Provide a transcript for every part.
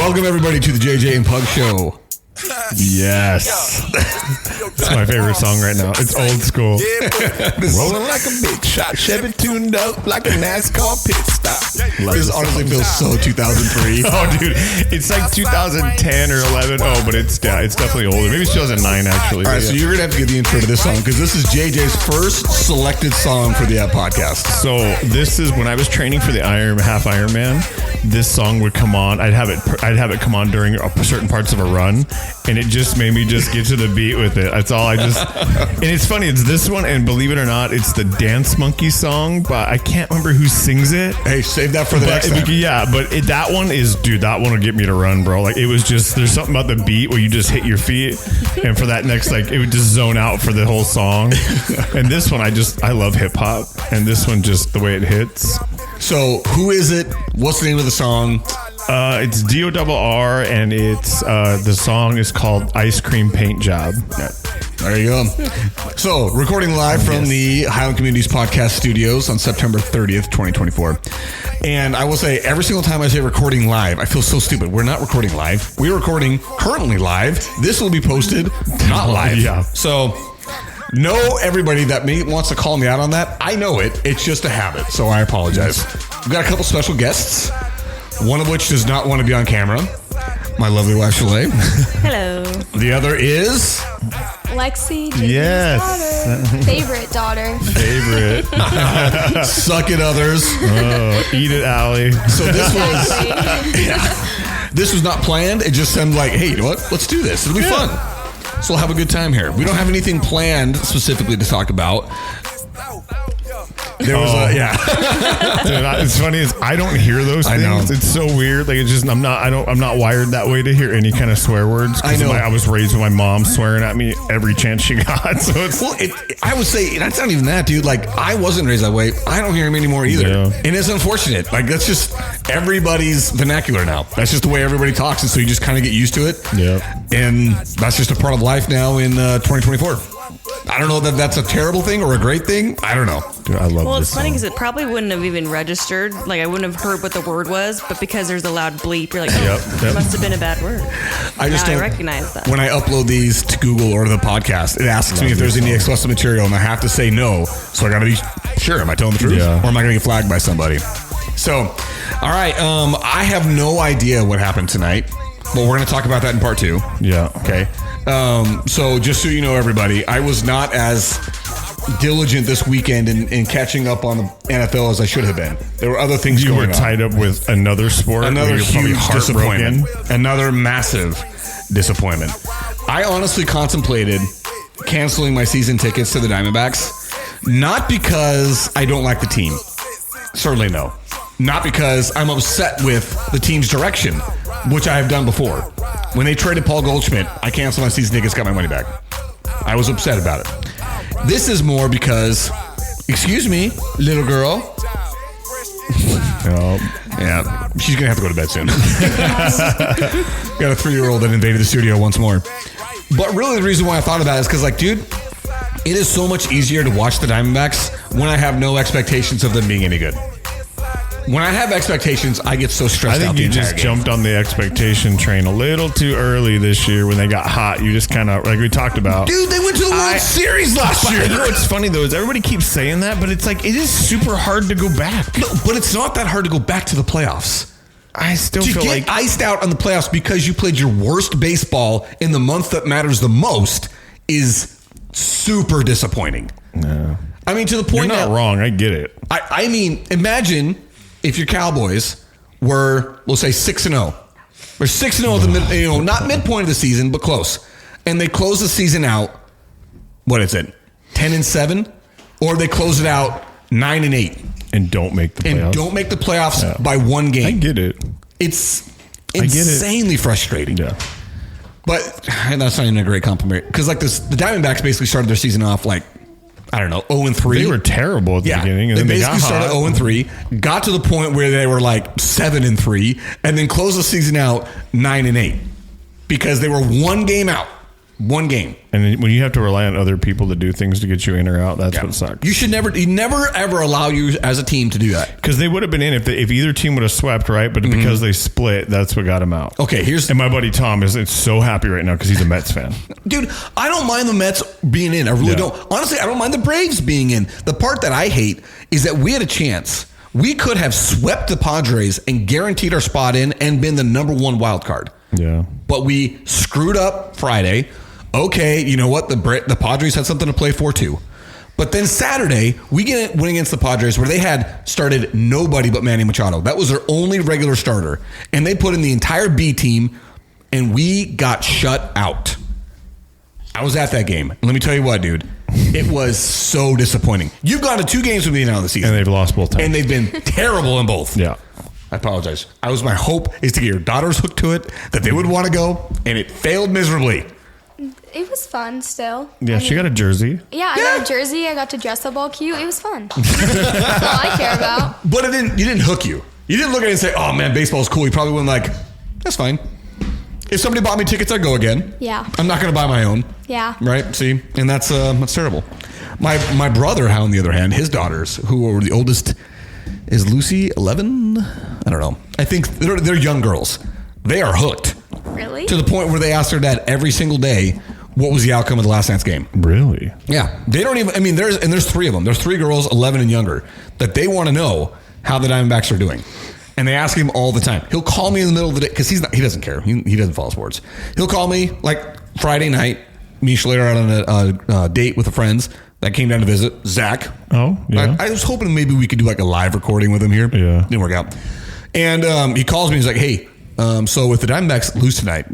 Welcome everybody to the JJ and Pug Show. Yes. It's my favorite song right now. It's old school. Rolling like a big shot, Chevy tuned up like a NASCAR pit stop. This honestly feels so 2003. Oh, dude, it's like 2010 or 11. Oh, but it's definitely older. Maybe it's 2009 actually. All right, so you're gonna have to get the intro to this song because this is JJ's first selected song for the podcast. So this is when I was training for the half Ironman. This song would come on. I'd have it come on during certain parts of a run, and it just made me just get to the beat with it. That's all. And it's funny. It's this one, and believe it or not, it's the Dance Monkey song, but I can't remember who sings it. Hey, save that for the next time. Yeah, but that one will get me to run, bro. Like it was just, there's something about the beat where you just hit your feet, and for that next, like it would just zone out for the whole song. And this one, I love hip hop, and this one just the way it hits. So who is it? What's the name of the song? It's DORR, and it's the song is called Ice Cream Paint Job. There you go. So, recording live from the Highland Communities Podcast Studios on September 30th, 2024. And I will say, every single time I say recording live, I feel so stupid. We're not recording live. We're recording currently live. This will be posted not live. Yeah. So, know everybody that wants to call me out on that. I know it. It's just a habit. So, I apologize. We've got a couple special guests. One of which does not want to be on camera. My lovely wife, Shalae. Hello. The other is... Lexi, yes. Daughter. Favorite daughter. Favorite. Suck it, others. Oh, eat it, Allie. So this was... This was not planned. It just seemed like, hey, you know what? Let's do this. It'll be fun. So we'll have a good time here. We don't have anything planned specifically to talk about. There was Dude, it's funny is I don't hear those things. I know. It's so weird. Like it's just I'm not wired that way to hear any kind of swear words. I know. I was raised with my mom swearing at me every chance she got. So it's I would say that's not even that, dude. Like I wasn't raised that way. I don't hear him anymore either. Yeah. And it's unfortunate. Like that's just everybody's vernacular now. That's just the way everybody talks, and so you just kind of get used to it. Yeah. And that's just a part of life now in 2024. I don't know that that's a terrible thing or a great thing. I don't know. Dude, I love Well, this it's funny song. because it probably wouldn't have even registered. Like, I wouldn't have heard what the word was, but because there's a loud bleep, you're like, oh, it must have been a bad word. I recognize that. When I upload these to Google or the podcast, it asks me if there's any explicit material, and I have to say no. So I got to be sure. Am I telling the truth? Yeah. Or am I going to get flagged by somebody? So, all right. I have no idea what happened tonight, but we're going to talk about that in part 2. Yeah. Okay. So just so you know, everybody, I was not as diligent this weekend in catching up on the NFL as I should have been. There were other things You going were on. tied up with another sport. Another where you're probably huge heartbroken. disappointment. Another massive disappointment. I honestly contemplated canceling my season tickets to the Diamondbacks, not because I don't like the team. Certainly no. Not because I'm upset with the team's direction, which I have done before. When they traded Paul Goldschmidt, I canceled my season tickets, got my money back. I was upset about it. This is more because, excuse me, little girl. Yeah, she's going to have to go to bed soon. Got a 3-year-old that invaded the studio once more. But really the reason why I thought about it is because, like, dude, it is so much easier to watch the Diamondbacks when I have no expectations of them being any good. When I have expectations, I get so stressed out. I think you just jumped on the expectation train a little too early this year when they got hot. You just kind of, like we talked about. Dude, they went to the World Series last year. You know what's funny, though, is everybody keeps saying that, but it's like, it is super hard to go back. No, but it's not that hard to go back to the playoffs. I still To feel get like iced out on the playoffs because you played your worst baseball in the month that matters the most is super disappointing. No. I mean, to the You're point not that wrong. I get it. I mean, imagine if your Cowboys were, we'll say 6-0. Or 6-0 at the not midpoint of the season, but close. And they close the season out, what is it? 10-7? Or they close it out 9-8. And don't make the playoffs. And don't make the playoffs by one game. I get it. It's insanely frustrating. Yeah. But that's not even a great compliment. Because like the Diamondbacks basically started their season off like, I don't know, 0-3. They were terrible at the beginning. And they then basically started 0-3, got to the point where they were like 7-3, and then closed the season out 9-8 because they were one game out One game. And when you have to rely on other people to do things to get you in or out, that's what sucks. You never ever allow you as a team to do that. Because they would have been in if either team would have swept, right? But because they split, that's what got them out. Okay, and my buddy Tom is so happy right now because he's a Mets fan. Dude, I don't mind the Mets being in. I really don't. Honestly, I don't mind the Braves being in. The part that I hate is that we had a chance. We could have swept the Padres and guaranteed our spot in and been the number one wild card. Yeah. But we screwed up Friday. Okay, you know what? The Padres had something to play for too. But then Saturday, we win against the Padres where they had started nobody but Manny Machado. That was their only regular starter. And they put in the entire B team, and we got shut out. I was at that game. And let me tell you what, dude. It was so disappointing. You've gone to 2 games with me now this season. And they've lost both times. And they've been terrible in both. Yeah. I apologize. My hope is to get your daughters hooked to it, that they would want to go, and it failed miserably. It was fun still. Yeah, she got a jersey. Yeah, I got a jersey. I got to dress up all cute. It was fun. That's all I care about. But you didn't hook you. You didn't look at it and say, oh man, baseball's cool. You probably went like, that's fine. If somebody bought me tickets, I'd go again. Yeah. I'm not going to buy my own. Yeah. Right? See? And that's terrible. My brother, on the other hand, his daughters, who are the oldest, is Lucy 11? I don't know. I think they're young girls. They are hooked. Really? To the point where they ask their dad every single day, what was the outcome of the last night's game? Really? Yeah. They don't even, there's 3 of them. There's 3 girls, 11 and younger, that they want to know how the Diamondbacks are doing. And they ask him all the time. He'll call me in the middle of the day because he doesn't care. He doesn't follow sports. He'll call me like Friday night. Me and Shalae are on a date with the friends that came down to visit. Zach. Oh, yeah. I was hoping maybe we could do like a live recording with him here. Yeah. Didn't work out. And he calls me. He's like, hey, so if the Diamondbacks lose tonight,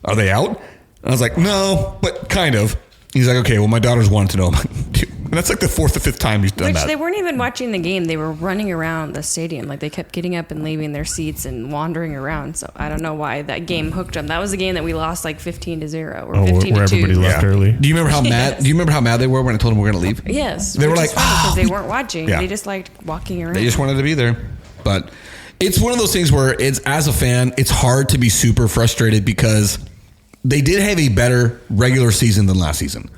are they out? And I was like, no, but kind of. He's like, okay, well, my daughters wanted to know. I'm like, dude, and that's like the 4th or 5th time he's done that. They weren't even watching the game. They were running around the stadium. Like, they kept getting up and leaving their seats and wandering around. So I don't know why that game hooked them. That was the game that we lost like 15-0 or 15-2. Where everybody left early. Do you remember how mad? Do you remember how mad they were when I told them we were going to leave? Yes. They were like, because they weren't watching. Yeah. They just liked walking around. They just wanted to be there. But it's one of those things where as a fan, it's hard to be super frustrated because they did have a better regular season than last season.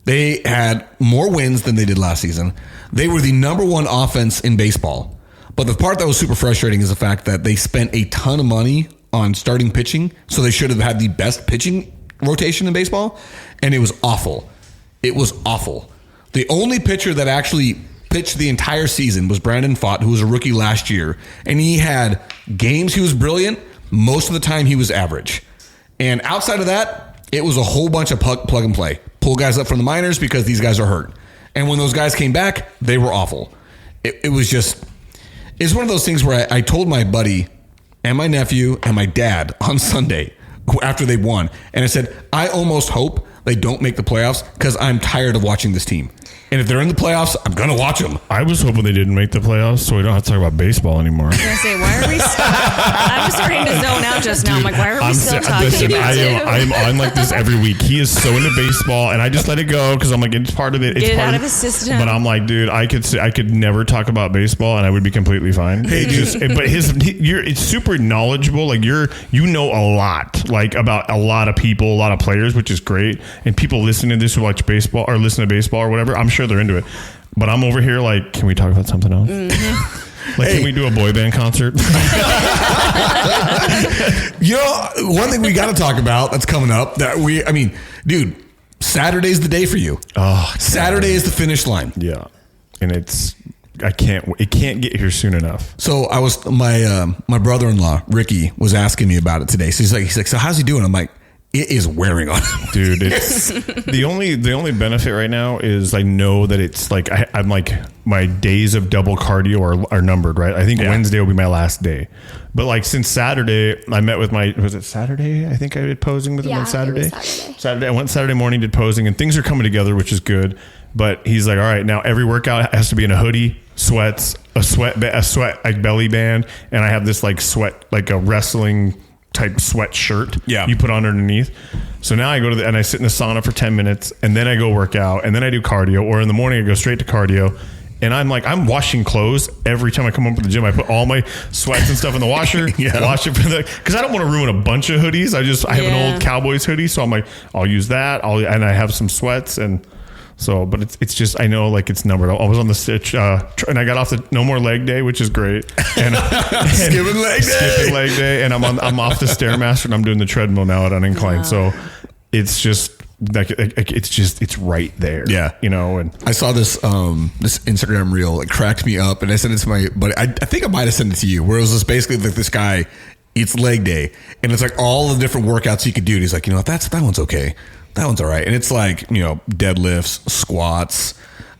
They had more wins than they did last season. They were the number 1 offense in baseball. But the part that was super frustrating is the fact that they spent a ton of money on starting pitching, so they should have had the best pitching rotation in baseball, and it was awful. It was awful. The only pitcher that actually pitched the entire season was Brandon Pfaadt, who was a rookie last year, and he had games he was brilliant. Most of the time he was average. And outside of that, it was a whole bunch of plug and play. Pull guys up from the minors because these guys are hurt. And when those guys came back, they were awful. It was just, it's one of those things where I told my buddy and my nephew and my dad on Sunday after they won. And I said, I almost hope they don't make the playoffs because I'm tired of watching this team. And if they're in the playoffs, I'm going to watch them. I was hoping they didn't make the playoffs so we don't have to talk about baseball anymore. I was going to say, why are we still... I was starting to zone out just now. I'm like, why are we still talking about it? I'm on like this every week. He is so into baseball, and I just let it go because I'm like, it's part of it. It's Get it part out of his system. But I'm like, dude, I could never talk about baseball, and I would be completely fine. Hey, dude. But it's super knowledgeable. Like you know a lot, like about a lot of people, a lot of players, which is great. And people listening to this who watch baseball or listen to baseball or whatever, I'm sure they're into it. But I'm over here like, can we talk about something else? Mm-hmm. Can we do a boy band concert? You know, one thing we got to talk about that's coming up dude, Saturday's the day for you. Oh, Saturday is the finish line. Yeah. And it can't get here soon enough. So my brother-in-law, Ricky, was asking me about it today. So he's like, so how's he doing? I'm like, it is wearing on him. Dude, it's the only benefit right now is I know that it's like I'm like my days of double cardio are numbered, right? I think Wednesday will be my last day. But like since Saturday, I met with was it Saturday? I think I did posing with him on Saturday. It was Saturday. I went Saturday morning, did posing, and things are coming together, which is good. But he's like, all right, now every workout has to be in a hoodie, sweats, a sweat like belly band, and I have this like sweat, like a wrestling type sweat shirt you put on underneath. So now I go and I sit in the sauna for 10 minutes and then I go work out and then I do cardio, or in the morning I go straight to cardio And I'm washing clothes every time I come home from the gym. I put all my sweats and stuff in the washer, wash it because I don't want to ruin a bunch of hoodies. I have an old Cowboys hoodie. So I'm like, I'll use that. And I have some sweats and so, but it's just, I know like it's numbered. I was on the stitch and I got off the no more leg day, which is great. And skipping leg day. And I'm off the Stairmaster and I'm doing the treadmill now at Uninclined. So it's just like, it's right there. Yeah. You know, and I saw this Instagram reel, like cracked me up and I sent it to my buddy. I think I might've sent it to you where it was just basically like this guy, it's leg day and it's like all the different workouts you could do. And he's like, you know, that one's okay. That one's all right. And it's like, you know, deadlifts, squats.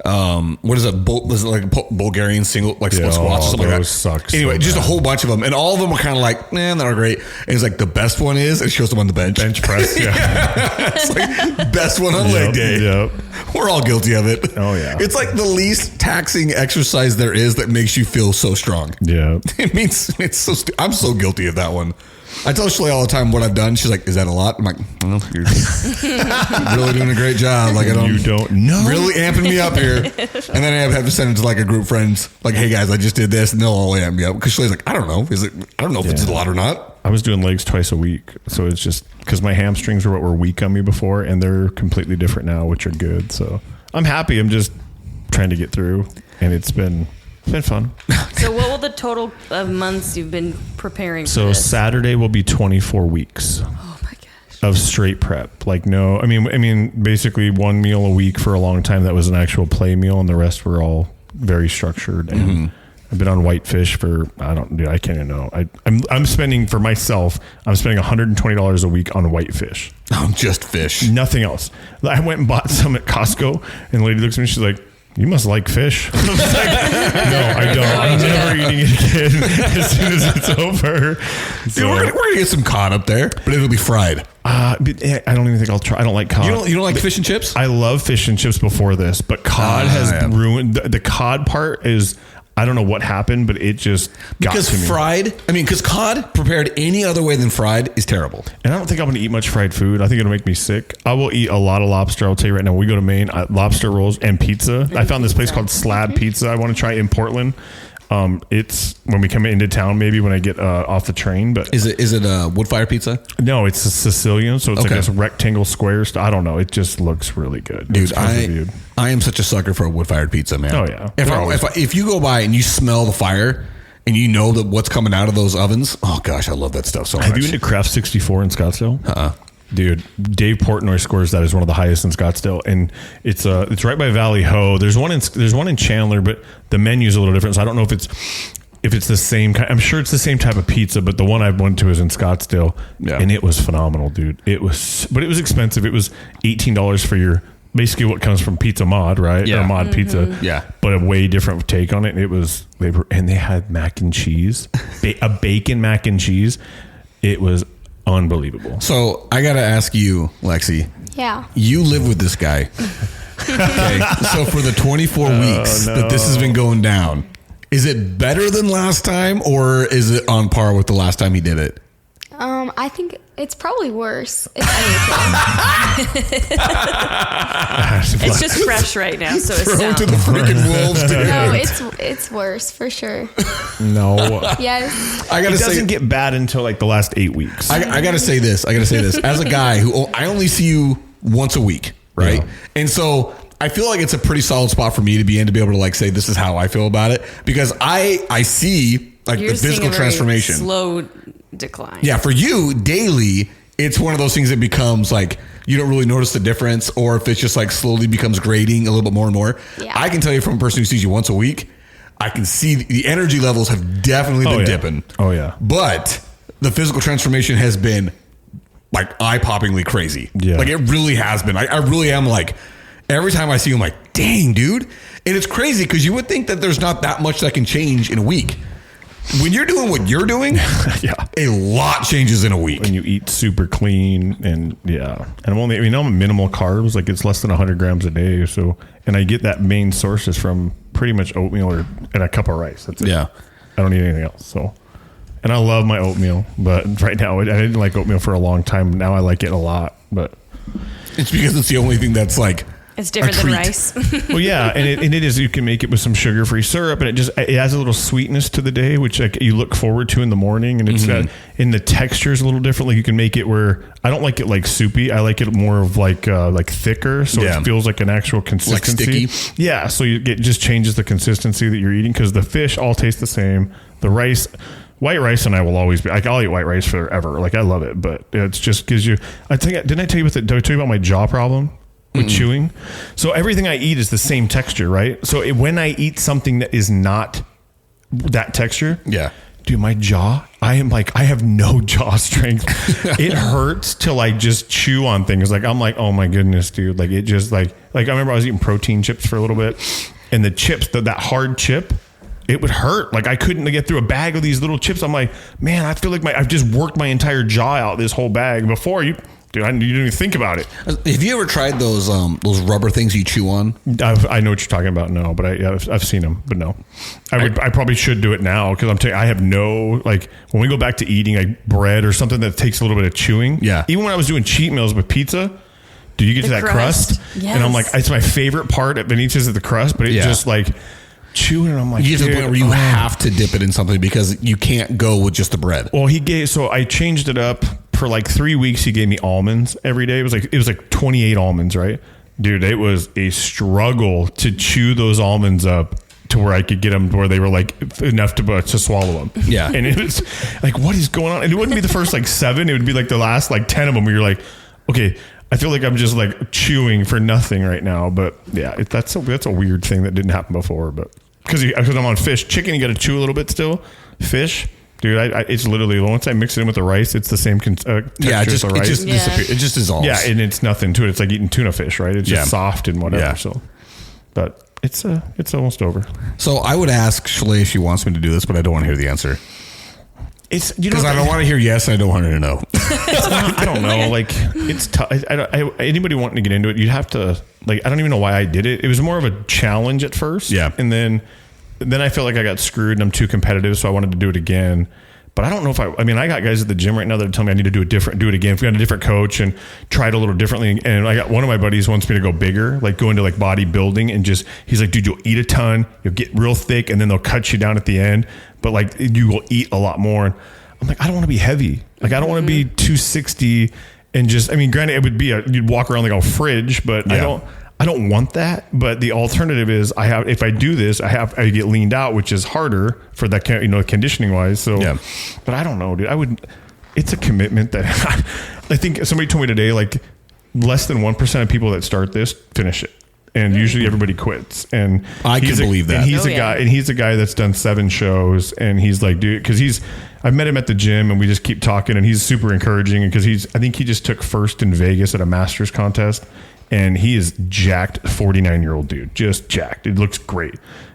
What is it? Was it like Bulgarian single, like split squats or something like that? Sucks anyway, so just bad. a whole bunch of them. And all of them are kind of like, they're not great. And it's like the best one is, it shows them on the bench. Bench press. Yeah. It's like best one on leg day. Yep. We're all guilty of it. Oh, yeah. It's like the least taxing exercise there is that makes you feel so strong. Yeah. It means it's so, I'm so guilty of that one. I tell Shalae all the time what I've done. She's like, is that a lot? I'm like, well, you're really doing a great job. Like, You don't know. Really amping me up here. And then I have to send it to like a group of friends. Like, hey guys, I just did this. And they'll all amp me up. Because Shalae's like, I don't know. I don't know if it's a lot or not. I was doing legs twice a week. So it's just because my hamstrings were what were weak on me before. And they're completely different now, which are good. So I'm happy. I'm just trying to get through. And it's been fun. So what will the total of months you've been preparing for So this? Saturday will be 24 weeks Oh my gosh. of straight prep. Like I mean, basically one meal a week for a long time. That was an actual play meal and the rest were all very structured. And I've been on whitefish for, I can't even know. I'm spending for myself, I'm spending $120 a week on whitefish. Just fish. Nothing else. I went and bought some at Costco and the lady looks at me, she's like, you must like fish. I was like, no, I don't. I'm never eating it again as soon as it's over. So, Dude, we're gonna get some cod up there, but it'll be fried. I don't even think I'll try. I don't like cod. You don't like fish and chips? I love fish and chips before this, but cod has ruined the cod part is, I don't know what happened, but it just got Because to me. fried, because cod prepared any other way than fried is terrible. And I don't think I'm going to eat much fried food. I think it'll make me sick. I will eat a lot of lobster. I'll tell you right now, when we go to Maine, lobster rolls and pizza. I found this place called Slab Pizza I want to try in Portland. It's when we come into town, maybe when I get off the train. But Is it a wood fire pizza? no, it's a Sicilian, so it's Okay. like this rectangle square. I don't know. It just looks really good. Dude, It's reviewed. I am such a sucker for a wood fired pizza, man. Oh, yeah. If you go by and you smell the fire and you know that what's coming out of those ovens, oh gosh, I love that stuff so much. Have you been to Craft 64 in Scottsdale? Dude, Dave Portnoy scores that as one of the highest in Scottsdale, and it's right by Valley Ho. There's one in Chandler, but the menu's a little different. So I don't know if it's the same kind. I'm sure it's the same type of pizza, but the one I went to is in Scottsdale, and it was phenomenal, dude. It was expensive. It was $18 for your basically what comes from Pizza Mod, right? Yeah. Or Mod Pizza, Yeah. but a way different take on it. And they had mac and cheese, a bacon mac and cheese. It was unbelievable. So I got to ask you, Lexi, Yeah. you live with this guy. Okay. So for the 24 weeks that this has been going down, is it better than last time or is it on par with the last time he did it? I think it's probably worse. If anything. It's just fresh right now, so it's Throw down. to the freaking wolves, dude. No, it's worse for sure. No. Yes. I got It to say, doesn't get bad until like the last 8 weeks. I got to say this. As a guy who I only see you once a week, right? Yeah. And so I feel like it's a pretty solid spot for me to be in to be able to like say this is how I feel about it because I see like You're the seeing physical a very transformation. slow decline. Yeah, for you daily, it's one of those things that becomes like you don't really notice the difference, or if it's just like slowly becomes grading a little bit more and more. Yeah. I can tell you from a person who sees you once a week, I can see the energy levels have definitely been dipping. Oh, yeah. But the physical transformation has been like eye-poppingly crazy. Yeah. Like it really has been. I really am like, every time I see you, I'm like, dang, dude. And it's crazy because you would think that there's not that much that can change in a week. When you're doing what you're doing, Yeah. a lot changes in a week. When you eat super clean and I'm I'm minimal carbs, like it's less than 100 grams a day or so. And I get that main sources from pretty much oatmeal and a cup of rice. That's it. Yeah. I don't eat anything else. So, and I love my oatmeal, but right now I didn't like oatmeal for a long time. Now I like it a lot, but It's because it's the only thing that's like It's different than treat. rice. Well, yeah, and it is. You can make it with some sugar-free syrup, and it adds a little sweetness to the day, which like you look forward to in the morning. And it's and the texture is a little different. Like you can make it where I don't like it like soupy. I like it more of like thicker, so it feels like an actual consistency. Like sticky. Yeah, so it just changes the consistency that you're eating because the fish all taste the same. The rice. White rice and I will always be like, I'll eat white rice forever. Like I love it, but it just gives you. Didn't I tell you did I tell you about my jaw problem with chewing? So everything I eat is the same texture, right? So when I eat something that is not that texture, dude, my jaw, I have no jaw strength. It hurts to like just chew on things. Like I'm like, oh my goodness, dude. Like it just like I remember I was eating protein chips for a little bit, and the chips, that hard chip. It would hurt. Like I couldn't get through a bag of these little chips. I'm like, man, I feel like I've just worked my entire jaw out this whole bag. Before you didn't even think about it. Have you ever tried those rubber things you chew on? I know what you're talking about. No, but I've seen them. But no, I probably should do it now because I have no like when we go back to eating like bread or something that takes a little bit of chewing. Yeah. Even when I was doing cheat meals with pizza. Do you get to that crust? Yes. And I'm like, it's my favorite part at Benitez is the crust, but it just like. Chewing, and I'm like, you get to the point where you have to dip it in something because you can't go with just the bread. Well, so I changed it up for like 3 weeks. He gave me almonds every day. It was like 28 almonds, right? Dude, it was a struggle to chew those almonds up to where I could get them to where they were like enough to swallow them. Yeah. And it was like, what is going on? And it wouldn't be the first like 7. It would be like the last like 10 of them where you're like, okay, I feel like I'm just like chewing for nothing right now. But yeah, that's a weird thing that didn't happen before. But because I'm on fish, chicken, you got to chew a little bit still. Fish, dude, it's literally once I mix it in with the rice, it's the same texture as the rice. It just disappears. It just dissolves. Yeah, and it's nothing to it. It's like eating tuna fish, right? It's just soft and whatever. Yeah. So, but it's almost over. So I would ask Shalae if she wants me to do this, but I don't want to hear the answer. It's because I don't want to hear yes, and I don't want her to know. I don't know. Like it's tough. Anybody wanting to get into it, you'd have to like. I don't even know why I did it. It was more of a challenge at first. Yeah, and then I felt like I got screwed, and I'm too competitive, so I wanted to do it again. But I don't know if I got guys at the gym right now that are telling me I need to do it again. If we had a different coach and try it a little differently. And I got one of my buddies wants me to go bigger, like go into like bodybuilding and he's like, dude, you'll eat a ton, you'll get real thick, and then they'll cut you down at the end. But like you will eat a lot more. And I'm like, I don't want to be heavy. Like I don't want to be 260 and granted it would be you'd walk around like a fridge, but I don't want that, but the alternative is if I do this, I get leaned out, which is harder for that, conditioning wise. So, but I don't know, dude. It's a commitment that I think somebody told me today, like less than 1% of people that start this finish it. And usually everybody quits. And I can believe that. And he's a guy that's done 7 shows, and he's like, dude, because I've met him at the gym and we just keep talking, and he's super encouraging because I think he just took first in Vegas at a Masters contest. And he is jacked, 49-year-old dude, just jacked. It looks great.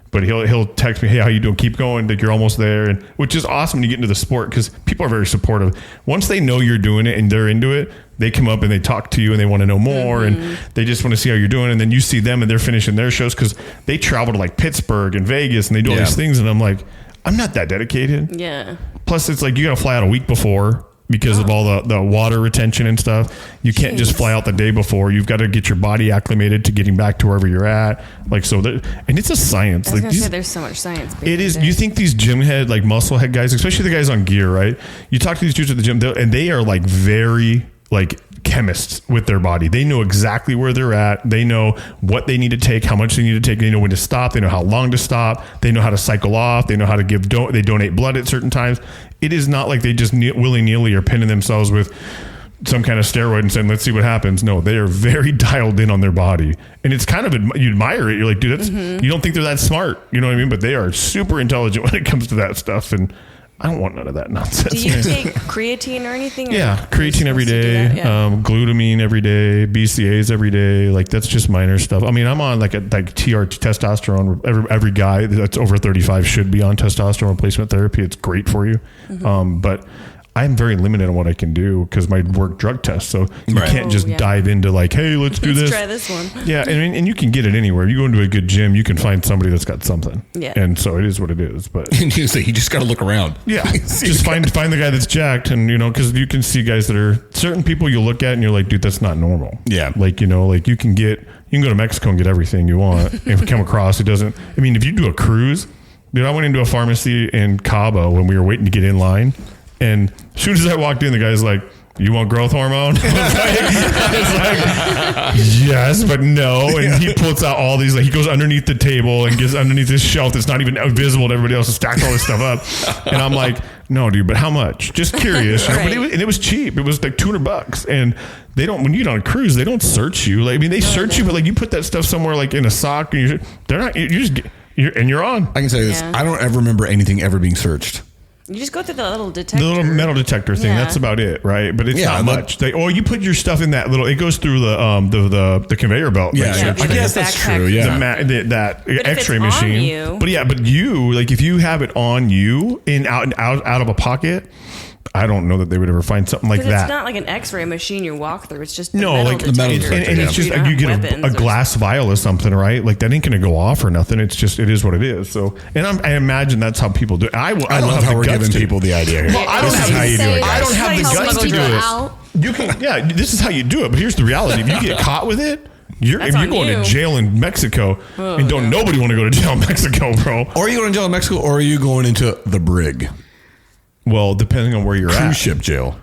But he'll text me, hey, how you doing? Keep going. Like you're almost there. And which is awesome when you get into the sport because people are very supportive. Once they know you're doing it and they're into it, they come up and they talk to you and they want to know more and they just want to see how you're doing. And then you see them and they're finishing their shows because they travel to like Pittsburgh and Vegas and they do all these things. And I'm like, I'm not that dedicated. Yeah. Plus, it's like you got to fly out a week before. Because of all the water retention and stuff, you can't just fly out the day before. You've got to get your body acclimated to getting back to wherever you're at. Like and it's a science. I was gonna say there's so much science. It is. You think these gym head, like muscle head guys, especially the guys on gear, right? You talk to these dudes at the gym, and they are like very like chemists with their body. They know exactly where they're at. They know what they need to take, how much they need to take. They know when to stop. They know how long to stop. They know how to cycle off. They know how to they donate blood at certain times. It is not like they just willy-nilly are pinning themselves with some kind of steroid and saying, let's see what happens. No, they are very dialed in on their body. And it's kind of, you admire it. You're like, dude, you don't think they're that smart. You know what I mean? But they are super intelligent when it comes to that stuff. And I don't want none of that nonsense. Do you take creatine or anything? Yeah, creatine every day, glutamine every day, BCAAs every day. Like that's just minor stuff. I mean, I'm on like TRT testosterone. Every guy that's over 35 should be on testosterone replacement therapy. It's great for you. But I'm very limited on what I can do because my work drug test. So you can't just dive into like, hey, let's do this. Try this one. Yeah. And you can get it anywhere. You go into a good gym, you can find somebody that's got something. Yeah. And so it is what it is. But and you just got to look around. Yeah. Just find the guy that's jacked. And, because you can see guys that are certain people you look at and you're like, dude, that's not normal. Yeah. Like, like you can get You can go to Mexico and get everything you want. If you come across, it doesn't. I mean, if you do a cruise, dude, I went into a pharmacy in Cabo when we were waiting to get in line, and as soon as I walked in, the guy's like, "You want growth hormone?" It's like, yes, but no. And he pulls out all these, like, he goes underneath the table and gets underneath this shelf that's not even visible to everybody else and stacks all this stuff up. And I'm like, no, dude, but how much? Just curious. Right. But it was cheap. It was like $200. And they don't, when you get on a cruise, they don't search you. Like, I mean, they search you, but like you put that stuff somewhere like in a sock and they're not, you just get, you're on. I can tell you this. Yeah. I don't ever remember anything ever being searched. You just go through the little detector. The little metal detector thing. Yeah. That's about it, right? But it's Yeah, not much. Or you put your stuff in that little. It goes through the conveyor belt. Yeah, Yeah, I guess that's backpack. true. Yeah. That if X-ray it's on machine. you- But you like if you have it on you out of a pocket. I don't know that they would ever find something like Because that. it's not like an X-ray machine you walk through. It's just the No, metal like detector. metal detector, and it's yeah. just don't you have get weapons a or glass vial of something, right? Like that ain't gonna go off or nothing. It's just it is what it is. So, and I imagine that's how people do it. I don't love have how the we're guts giving to- people the idea here. Well, I don't This have is how the- you do it, I guys. don't have the That's guts how to you do smuggle it. out. You can, yeah. This is how you do it. But here's the reality: if you get caught with it, if That's you're on going you. to jail in Mexico, and don't nobody want to go to jail in Mexico, bro. Or are you going to jail in Mexico, or are you going into the brig? Well, depending on where you're Cruise at. ship jail.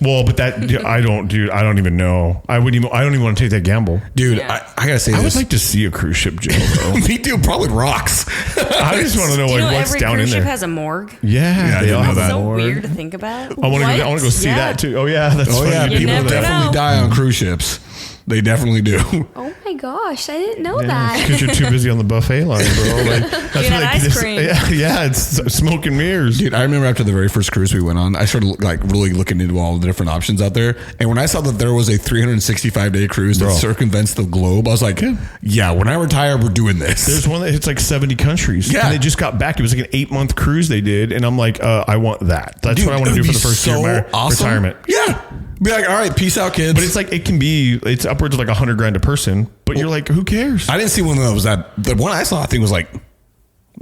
Well, but that I don't even know. I don't even want to take that gamble. Dude, Yeah. I got to say I would this. like to see a cruise ship jail, though. Me too, probably rocks. I just want to know Do you know what's every down in cruise ship there. has a morgue? Yeah, I they didn't all know have that. a So morgue. weird to think about. I want to go see Yeah. that too. Oh yeah, that's Oh, funny. yeah, You people never definitely know. die on cruise ships. They definitely do. Oh my gosh, I didn't know that. Because you're too busy on the buffet line, bro. Like, that's Get what ice cream. Yeah, it's smoke and mirrors. Dude, I remember after the very first cruise we went on, I started like really looking into all the different options out there. And when I saw that there was a 365-day cruise that Bro. circumvents the globe, I was like, yeah, when I retire, we're doing this. There's one that hits like 70 countries. Yeah. And they just got back. It was like an 8-month cruise they did. And I'm like, I want that. That's Dude, what I want to it do would for the be first year of my awesome. retirement. Yeah. Be like, all right, peace out, kids. But it's like, it's upwards of like $100,000 a person. But you're like, who cares? I didn't see one that was that. The one I saw, I think, was like,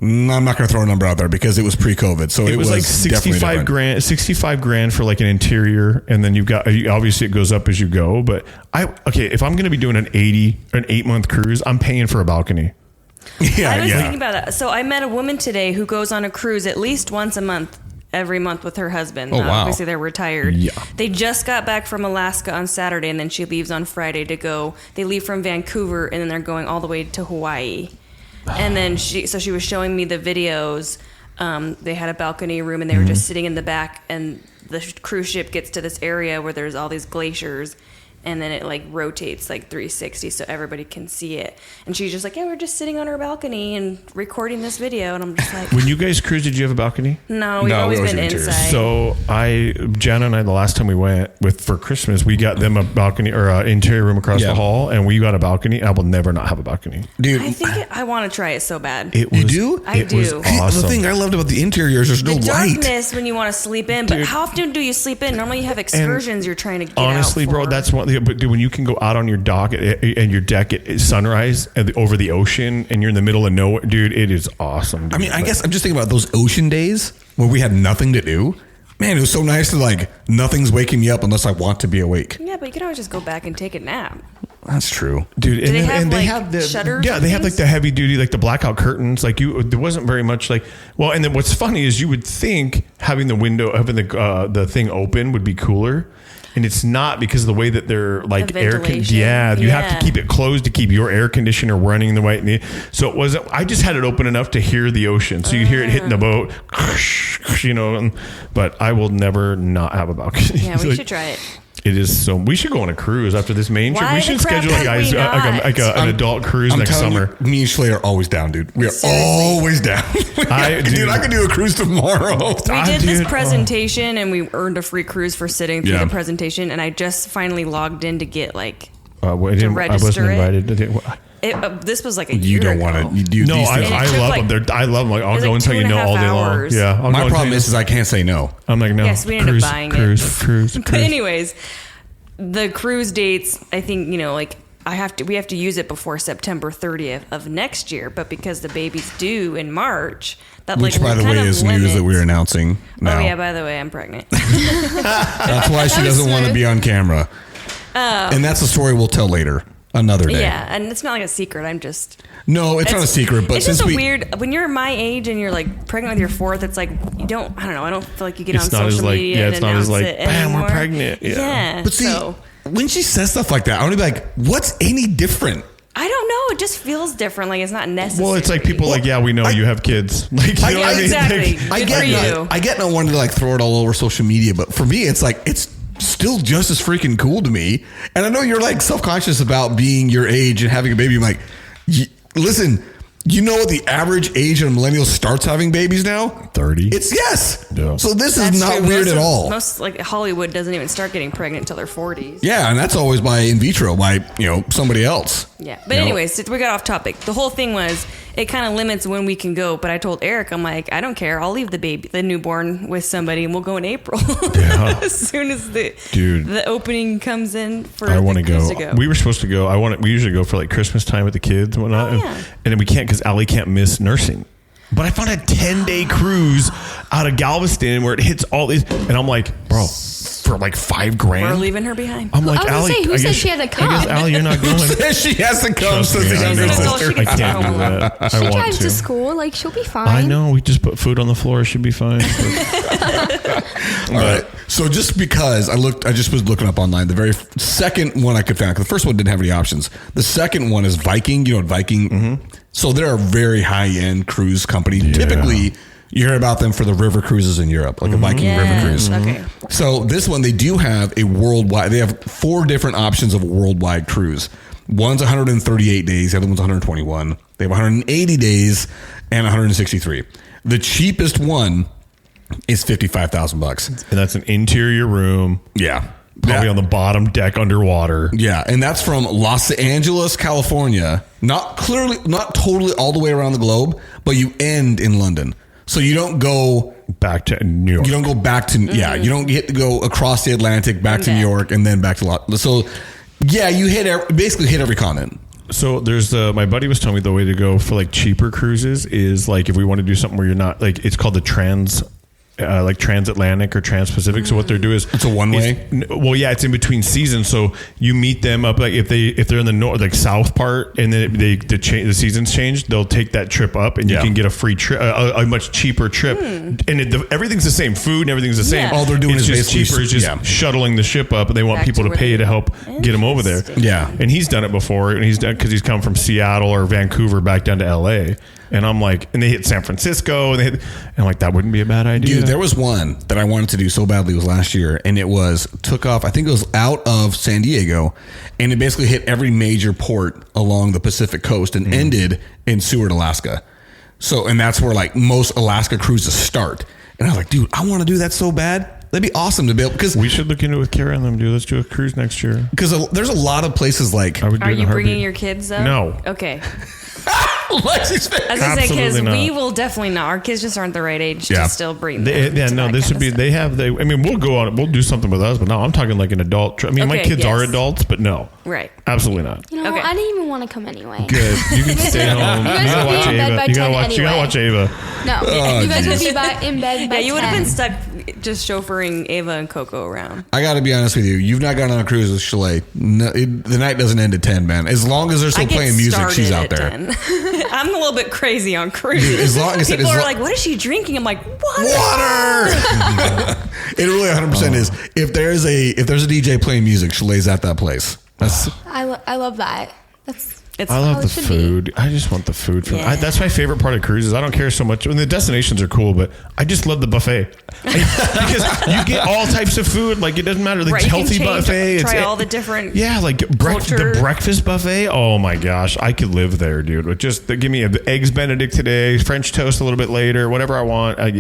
I'm not going to throw a number out there because it was pre-COVID. So It was like definitely different. $65,000 for like an interior, and then you've got obviously it goes up as you go. But if I'm going to be doing an 8-month cruise, I'm paying for a balcony. Yeah, I was yeah. thinking about that. So I met a woman today who goes on a cruise at least once a month, every month with her husband. Oh, wow. Obviously, they're retired. Yeah. They just got back from Alaska on Saturday, and then she leaves on Friday to go. They leave from Vancouver, and then they're going all the way to Hawaii. And then she was showing me the videos. They had a balcony room, and they were just sitting in the back, and the cruise ship gets to this area where there's all these glaciers. And then it like rotates like 360 so everybody can see it. And she's just like, yeah, we're just sitting on our balcony and recording this video. And I'm just like, When you guys cruised, did you have a balcony? no, we've No, always we always been do interiors. inside. So Jana and I, the last time we went for Christmas, we got them a balcony or an interior room across Yeah. the hall, and we got a balcony. I will never not have a balcony. Dude, I think I want to try it so bad. It was, You do? I it was do. awesome. the thing I loved about the interior is there's no the light. darkness when you want to sleep in, but Dude. how often do you sleep in? Normally you have excursions you're trying to get Honestly, out bro, for. that's one. But dude, when you can go out on your dock and your deck at sunrise and over the ocean, and you're in the middle of nowhere, dude, it is awesome. Dude. I mean, I guess I'm just thinking about those ocean days where we had nothing to do. Man, it was so nice to like, nothing's waking me up unless I want to be awake. Yeah, but you can always just go back and take a nap. That's true. Dude, they have, and they like, have the shutters yeah, and they have like things? the heavy duty, like the blackout curtains. Like there wasn't very much like. Well, and then what's funny is you would think having the thing open would be cooler. And it's not because of the way that they're like The air. ventilation. Yeah, you have Yeah. to keep it closed to keep your air conditioner running the way. So it wasn't. I just had it open enough to hear the ocean, so you hear it hitting the boat, you know. But I will never not have a balcony. Yeah, we Like, should try it. It is so. We should go on a cruise after this main trip. Why We the should crap schedule have guys we not? an adult cruise next telling summer. you, me and Shalae are always down, dude. We are Seriously. always down. Dude. I could do a cruise tomorrow. We did this dude, presentation and we earned a free cruise for sitting through Yeah. the presentation. And I just finally logged in to get like, I wasn't register it. invited. this was like a You year don't ago. want to. You do No, these I things. it took love like- them. I love them. Like, I'll was go like until you know 2.5 all day hours. long. Yeah, I'll My go problem until is I can't say no. I'm like, no. Yes, we ended cruise, up buying cruise, it. Cruise, But cruise. anyways, the cruise dates, I think, like we have to use it before September 30th of next year. But because the baby's due in March, that Which, like by the kind way, of is news that limits- we're announcing now. Oh yeah, by the way, I'm pregnant. That's why she That was doesn't want to smooth. be on camera. And that's a story we'll tell later. another day. Yeah, and it's not like a secret. No, it's not a secret, but it's since just weird when you're my age and you're like pregnant with your fourth. It's like I don't know. I don't feel like you get It's on not social as media. it's and not as announce like, it bam, we're anymore. pregnant. Yeah. But see, when she says stuff like that, I want to be like, what's any different? I don't know. It just feels different. Like it's not necessary. Well, it's like people like, yeah, we know you have kids. Like, you know what I mean? Exactly. Like, I get not wanting to like throw it all over social media, but for me, it's like it's still just as freaking cool to me. And I know you're like self-conscious about being your age and having a baby. I'm like, listen, you know what the average age of a millennial starts having babies now? 30. It's yes. Yeah. So this That's is not true. weird at all. Most like Hollywood doesn't even start getting pregnant until their 40s. Yeah, and that's always by in vitro, by somebody else. Yeah, but anyways, we got off topic. The whole thing was it kind of limits when we can go. But I told Eric, I'm like, I don't care. I'll leave the newborn with somebody, and we'll go in April. Yeah. As soon as Dude, the opening comes in for I want to to go. We were supposed to go. We usually go for like Christmas time with the kids and whatnot, and then we can't because Allie can't miss nursing. But I found a 10-day cruise out of Galveston where it hits all these, and I'm like, bro, for like $5,000. We're leaving her behind. I'm like, I was gonna Allie, say, who said she had to come? I guess Allie, you're not going. She has to come. Trust me, Says the I younger know. sister. I can't do that. She I want drives to to. school. Like, she'll be fine. I know. We just put food on the floor. It should be fine. All right. So just because I just was looking up online, the very second one I could find, 'cause the first one didn't have any options. The second one is Viking. You know what Viking? Mm-hmm. So they're a very high-end cruise company. Yeah. Typically, you hear about them for the river cruises in Europe, like a Viking river cruise. Okay. So this one, they do have a worldwide. They have 4 different options of a worldwide cruise. One's 138 days. The other one's 121. They have 180 days and 163. The cheapest one is $55,000. And that's an interior room. Yeah. Probably on the bottom deck underwater. Yeah, and that's from Los Angeles, California. Not totally all the way around the globe, but you end in London. So you don't go back to New York. You don't go back to you don't get to go across the Atlantic back to New York and then back to So yeah, you basically hit every continent. So there's my buddy was telling me the way to go for like cheaper cruises is like if we want to do something where you're not like it's called the transatlantic or transpacific. So what they do is it's a one way. Well, yeah, it's in between seasons. So you meet them up like if they're in the north, like south part, and then the seasons change, they'll take that trip up, and you can get a free trip, a much cheaper trip, and everything's the same. Food and everything's the same. All they're doing it's is just cheaper. It's just shuttling the ship up, and they want Back people to pay to help get them over there. Yeah, and he's done it before, and he's done because he's come from Seattle or Vancouver back down to LA. And I'm like, and they hit San Francisco, and I'm like, that wouldn't be a bad idea. Dude, there was one that I wanted to do so badly. It was last year, and it took off. I think it was out of San Diego, and it basically hit every major port along the Pacific coast and ended in Seward, Alaska. So, and that's where like most Alaska cruises start. And I was like, dude, I want to do that so bad. That'd be awesome to be able, because we should look into it with Kara and them, dude. Let's do a cruise next year. Because there's a lot of places like. Are you bringing your kids up? No. Okay. Lexi's face. I was gonna say because Absolutely we not. will definitely not. Our kids just aren't the right age to still bring them. This would be. They have. I mean, we'll go on. We'll do something with us, but no, I'm talking like an adult. I mean, my Okay, kids yes. are adults, but no, Right. absolutely not. You know, Okay. I didn't even want to come anyway. Good. You can stay home. You guys gotta will be watch in bed Ava. by You 10 gotta watch Ava. No, you guys will be in bed by Yeah, you would have 10. been stuck just chauffeuring Ava and Coco around. I got to be honest with you. You've not gone on a cruise with Shalae. No, the night doesn't end at 10, man. As long as they're still I get playing music, started she's out at there. 10. I'm a little bit crazy on cruises. Dude, as long as people are like, "What is she drinking?" I'm like, "Water." It really 100% is. If there's a DJ playing music, Shalae's at that place. I love that. It's I love how the it should food. I just want the food. Yeah. That's my favorite part of cruises. I don't care so much. I mean, the destinations are cool, but I just love the buffet because you get all types of food. Like it doesn't matter. Like right, it's you healthy can buffet. try all the different. Yeah, like the breakfast buffet. Oh my gosh, I could live there, dude. But just give me eggs Benedict today, French toast a little bit later, whatever I want. I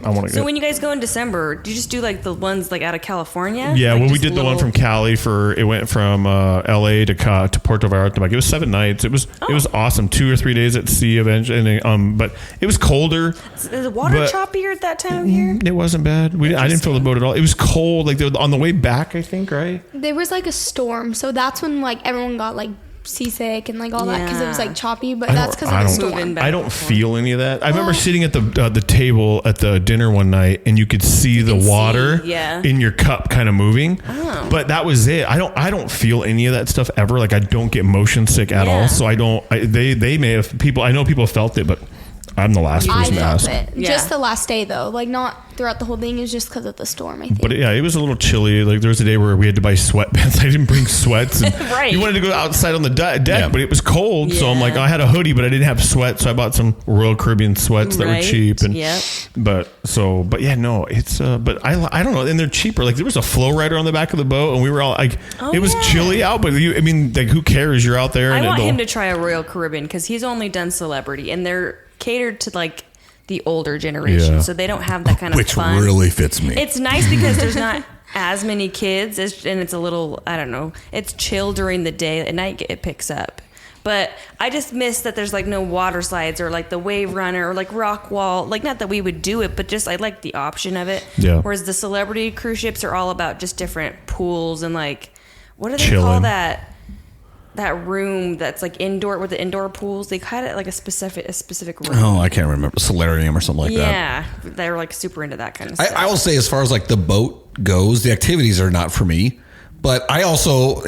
want to. So when you guys go in December, do you just do like the ones like out of California? Yeah, like well, we just did the one from Cali it went from LA to Puerto Vallarta. Like it was 7 nights. It was awesome. 2 or 3 days at sea eventually. But it was colder. Is the water choppier at that time of year? It wasn't bad. I didn't feel the boat at all. It was cold. Like on the way back, I think, right? There was like a storm, so that's when like everyone got like seasick and like all that because it was Yeah. like choppy, but that's because of the storm. Moving back I and don't forth. feel any of that. I remember sitting at the table at the dinner one night, and you could see the can water see, yeah. in your cup kind of moving. Oh. But that was it. I don't feel any of that stuff ever. Like I don't get motion sick at all. Yeah. So I don't. They may have people. I know people felt it, but I'm the last I person to felt ask. it. Yeah. Just the last day though. Like not throughout the whole thing. It was just because of the storm, I think. But yeah, it was a little chilly. Like there was a day where we had to buy sweatpants. I didn't bring sweats. And Right. You wanted to go outside on the deck, Yeah. but it was cold. So I'm Yeah. like, I had a hoodie, but I didn't have sweats. So I bought some Royal Caribbean sweats that were Right. cheap. And Yep. but yeah, no, it's but I don't know. And they're cheaper. Like there was a flow rider on the back of the boat, and we were all like, Oh, it was yeah. chilly out, but I mean, like who cares? You're out there. I and want it'll- him to try a Royal Caribbean because he's only done celebrity, and they're catered to like the older generation, Yeah. so they don't have that kind of Which fun. really fits me. It's nice because there's not as many kids, and it's a little, I don't know, it's chill during the day. At night, it picks up. But I just miss that there's like no water slides or like the wave runner or like rock wall. Like, not that we would do it, but just I like the option of it. Yeah. Whereas the celebrity cruise ships are all about just different pools and like, what do they Chilling. call that room that's like indoor with the indoor pools? They had it like a specific room. Oh, I can't remember. Solarium or something like that. Yeah, they're like super into that kind of stuff. I will say, as far as like the boat goes, the activities are not for me. But I also,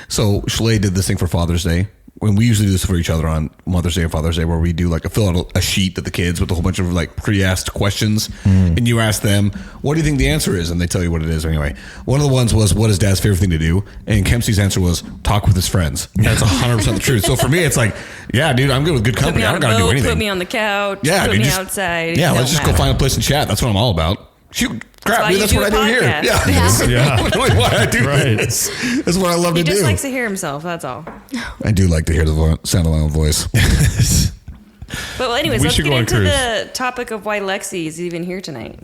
so Shalae did this thing for Father's Day. When we usually do this for each other on Mother's Day and Father's Day, where we do like fill out a sheet to the kids with a whole bunch of like pre-asked questions, and you ask them, "What do you think the answer is?" And they tell you what it is. Anyway, one of the ones was, "What is Dad's favorite thing to do?" And Kempsey's answer was, "Talk with his friends." That's 100% the truth. So for me, it's like, yeah, dude, I'm good with good Put company. me I on don't a got to do boat, anything. put me on the couch, Yeah, put dude, me just- outside. Yeah, It let's don't just go matter. find a place and chat. That's what I'm all about. Shoot, crap, why dude, you that's do what I a do here. podcast. Yeah, Yeah. That's why I do Right. this. That's what I love He to just do. likes to hear himself. That's all. I do like to hear the sound of my own voice. But anyways, We let's should get go on into cruise. the topic of why Lexi is even here tonight.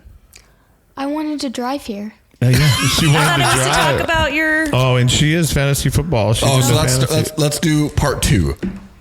I wanted to drive here. Yeah, she I wanted thought to it was to drive. talk about your. Oh, and she is fantasy football. She's Oh, into so fantasy. let's do part 2.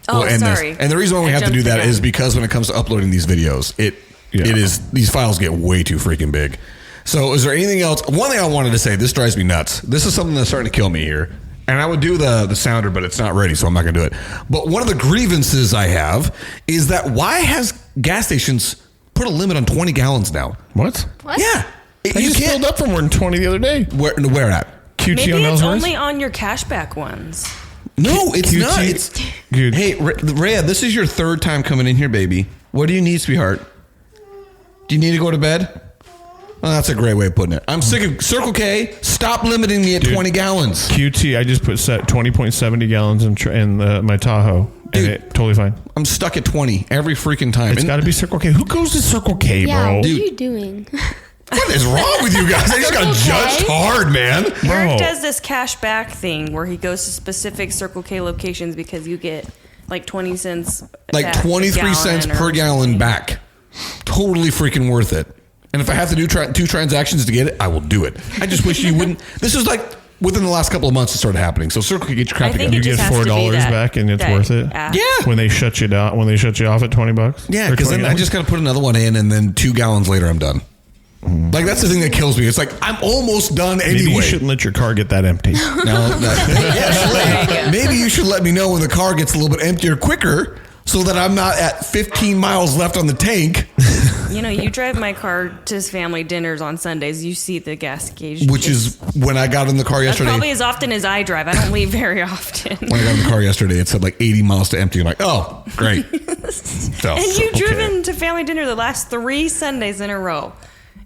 Oh, We'll end sorry. This. And the reason why we I have to jumped do that the gun. is because when it comes to uploading these videos, it is these files get way too freaking big. So is there anything else? One thing I wanted to say, this drives me nuts. This is something that's starting to kill me here. And I would do the sounder, but it's not ready, so I'm not going to do it. But one of the grievances I have is that why has gas stations put a limit on 20 gallons now? What? What? Yeah. I just filled up for more than 20 the other day. Where at? QT Maybe on it's Ellsworth? only on your cashback ones. No, it's QT? not. It's, Dude. hey, Rhea, this is your 3rd time coming in here, baby. What do you need, sweetheart? Do you need to go to bed? Well, that's a great way of putting it. I'm sick of Circle K. Stop limiting me at 20 gallons. QT, I just put 20.70 gallons in my Tahoe. Dude. And it totally fine. I'm stuck at 20 every freaking time. It's And got to be Circle K. Who goes to Circle K, Yeah, bro? what Dude. are you doing? what is wrong with you guys? I just got Circle K? judged hard, man. Eric Bro. does this cash back thing where he goes to specific Circle K locations because you get like 20 cents. Like back a 23 cents gallon per or gallon something. back. Totally freaking worth it. And if I have to do 2 transactions to get it, I will do it. I just wish you wouldn't. This is like within the last couple of months it started happening. So Circle K, get your crap I think together. it You just get has to be $4 that- back and it's that worth it. app. Yeah. When they shut you down, when they shut you off at $20. Yeah, Or because then 20 I just got to put another one in, and then 2 gallons later, I'm done. Like, that's the thing that kills me. It's like, I'm almost done Maybe anyway. you shouldn't let your car get that empty. Maybe you should let me know when the car gets a little bit emptier quicker so that I'm not at 15 miles left on the tank, You know, you drive my car to his family dinners on Sundays. You see the gas gauge. which is when I got in the car That's yesterday. probably as often as I drive. I don't leave very often. When I got in the car yesterday, it said like 80 miles to empty. I'm like, oh, great. So, And you've okay. driven to family dinner the last 3 Sundays in a row.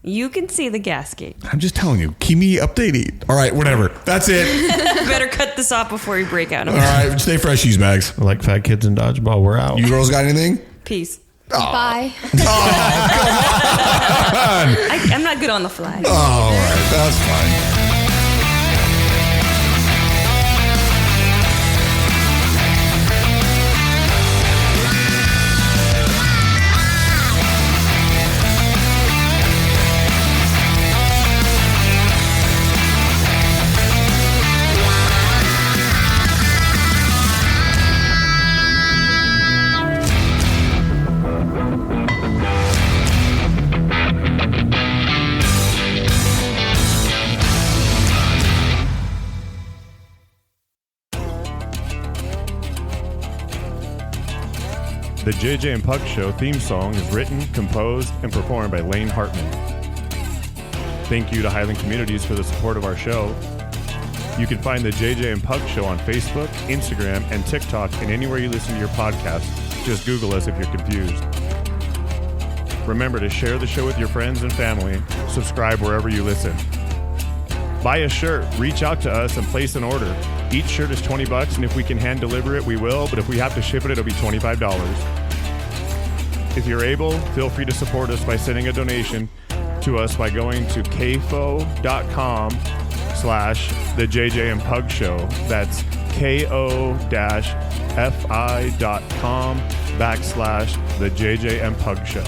You can see the gas gauge. I'm just telling you, keep me updated. All right, whatever. That's it. You better cut this off before you break out. All right, stay fresh, cheese bags. Like fat kids in dodgeball, we're out. You girls got anything? Peace. Bye. I'm not good on the fly. Oh, all right, that's fine. The JJ and Pug Show theme song is written, composed, and performed by Lane Hartman. Thank you to Highland Communities for the support of our show. You can find the JJ and Pug Show on Facebook, Instagram, and TikTok, and anywhere you listen to your podcast. Just Google us if you're confused. Remember to share the show with your friends and family. Subscribe wherever you listen. Buy a shirt, reach out to us, and place an order. Each shirt is $20, and if we can hand deliver it, we will, but if we have to ship it, it'll be $25. If you're able, feel free to support us by sending a donation to us by going to kfo.com/the JJ and Pug Show. That's ko-fi.com/the JJ and Pug Show.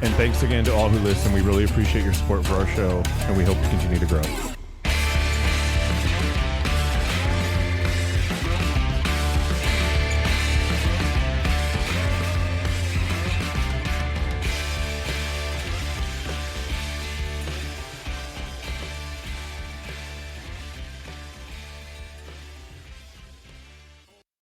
And thanks again to all who listen. We really appreciate your support for our show, and we hope to continue to grow.